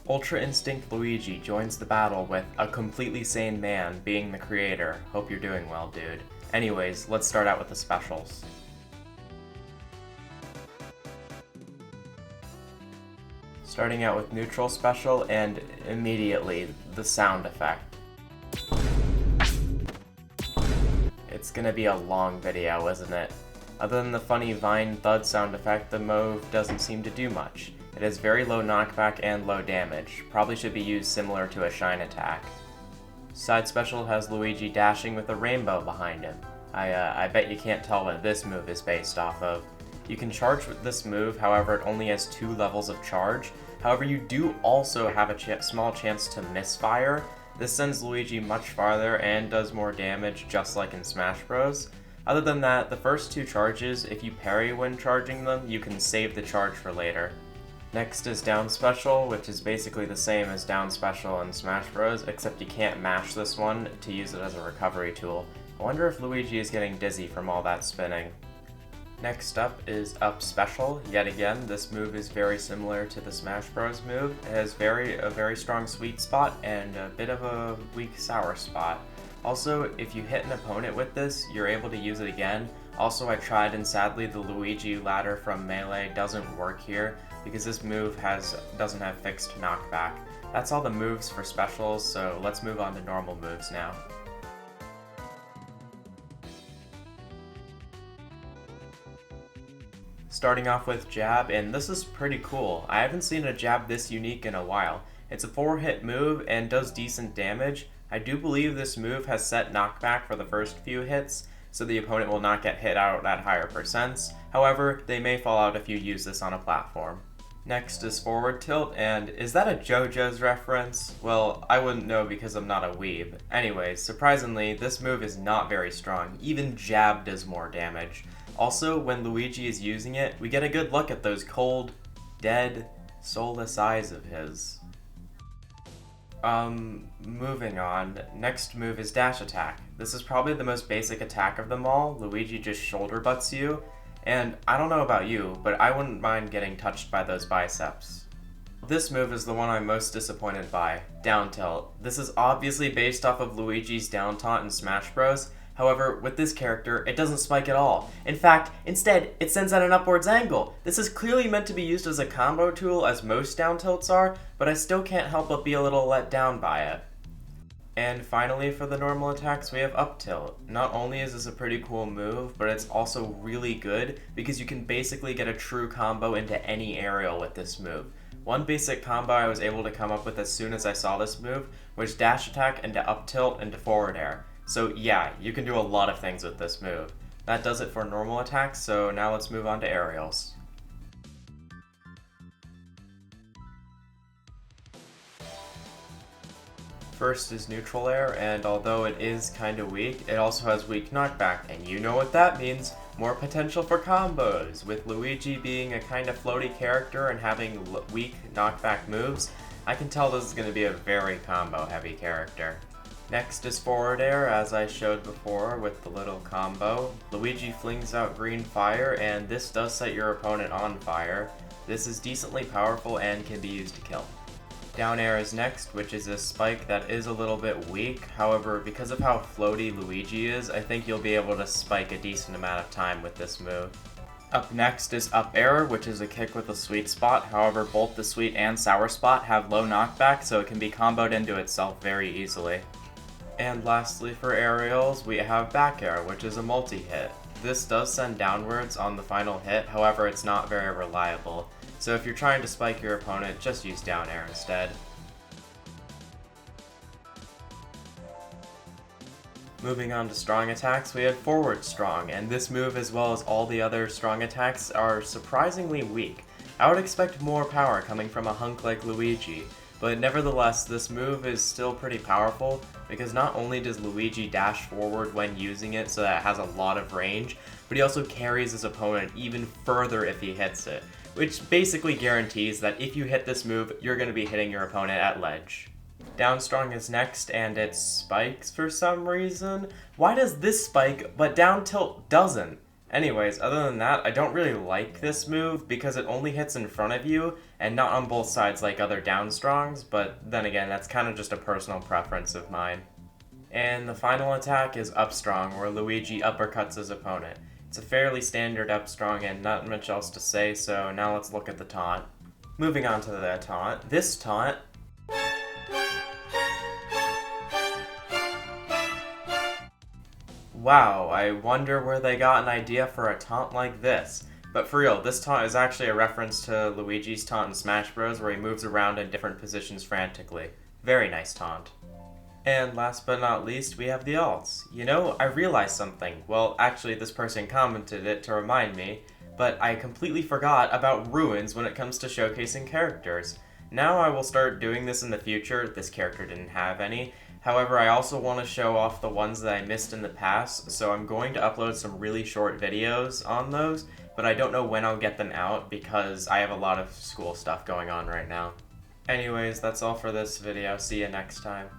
Ultra Instinct Luigi joins the battle with a completely sane man being the creator. Hope you're doing well, dude. Anyways, let's start out with the specials. Starting out with neutral special, and immediately the sound effect. It's gonna be a long video, isn't it? Other than the funny vine thud sound effect, the move doesn't seem to do much. It has very low knockback and low damage. Probably should be used similar to a shine attack. Side special has Luigi dashing with a rainbow behind him. I bet you can't tell what this move is based off of. You can charge with this move, however it only has 2 levels of charge. However, you do also have a small chance to misfire. This sends Luigi much farther and does more damage, just like in Smash Bros. Other than that, the first 2 charges, if you parry when charging them, you can save the charge for later. Next is down special, which is basically the same as down special in Smash Bros, except you can't mash this one to use it as a recovery tool. I wonder if Luigi is getting dizzy from all that spinning. Next up is up special. Yet again, this move is very similar to the Smash Bros move. It has a very strong sweet spot and a bit of a weak sour spot. Also, if you hit an opponent with this, you're able to use it again. Also, I tried and sadly the Luigi ladder from Melee doesn't work here because this move doesn't have fixed knockback. That's all the moves for specials, so let's move on to normal moves now. Starting off with jab, and this is pretty cool. I haven't seen a jab this unique in a while. It's a 4-hit move and does decent damage. I do believe this move has set knockback for the first few hits, so the opponent will not get hit out at higher percents. However, they may fall out if you use this on a platform. Next is forward tilt, and is that a JoJo's reference? Well, I wouldn't know because I'm not a weeb. Anyways, surprisingly, this move is not very strong. Even jab does more damage. Also, when Luigi is using it, we get a good look at those cold, dead, soulless eyes of his. Moving on. Next move is dash attack. This is probably the most basic attack of them all. Luigi just shoulder butts you, and I don't know about you, but I wouldn't mind getting touched by those biceps. This move is the one I'm most disappointed by, down tilt. This is obviously based off of Luigi's down taunt in Smash Bros. However, with this character, it doesn't spike at all. In fact, instead, it sends at an upwards angle. This is clearly meant to be used as a combo tool, as most down tilts are, but I still can't help but be a little let down by it. And finally, for the normal attacks, we have up tilt. Not only is this a pretty cool move, but it's also really good because you can basically get a true combo into any aerial with this move. One basic combo I was able to come up with as soon as I saw this move was dash attack into up tilt into forward air. So yeah, you can do a lot of things with this move. That does it for normal attacks, so now let's move on to aerials. First is neutral air, and although it is kinda weak, it also has weak knockback, and you know what that means, more potential for combos. With Luigi being a kinda floaty character and having weak knockback moves, I can tell this is gonna be a very combo heavy character. Next is forward air, as I showed before with the little combo. Luigi flings out green fire, and this does set your opponent on fire. This is decently powerful and can be used to kill. Down air is next, which is a spike that is a little bit weak. However, because of how floaty Luigi is, I think you'll be able to spike a decent amount of time with this move. Up next is up air, which is a kick with a sweet spot. However, both the sweet and sour spot have low knockback, so it can be comboed into itself very easily. And lastly for aerials, we have back air, which is a multi-hit. This does send downwards on the final hit, however it's not very reliable. So if you're trying to spike your opponent, just use down air instead. Moving on to strong attacks, we have forward strong, and this move as well as all the other strong attacks are surprisingly weak. I would expect more power coming from a hunk like Luigi. But nevertheless, this move is still pretty powerful because not only does Luigi dash forward when using it so that it has a lot of range, but he also carries his opponent even further if he hits it, which basically guarantees that if you hit this move, you're going to be hitting your opponent at ledge. Down strong is next, and it spikes for some reason. Why does this spike, but down tilt doesn't? Anyways, other than that, I don't really like this move because it only hits in front of you and not on both sides like other down strongs, but then again, that's kind of just a personal preference of mine. And the final attack is up strong, where Luigi uppercuts his opponent. It's a fairly standard up strong and not much else to say, so now let's look at the taunt. Moving on to the taunt. This taunt... Wow, I wonder where they got an idea for a taunt like this. But for real, this taunt is actually a reference to Luigi's taunt in Smash Bros. Where he moves around in different positions frantically. Very nice taunt. And last but not least, we have the alts. You know, I realized something. Well, actually, this person commented it to remind me, but I completely forgot about ruins when it comes to showcasing characters. Now I will start doing this in the future. This character didn't have any. However, I also want to show off the ones that I missed in the past, so I'm going to upload some really short videos on those, but I don't know when I'll get them out because I have a lot of school stuff going on right now. Anyways, that's all for this video. See you next time.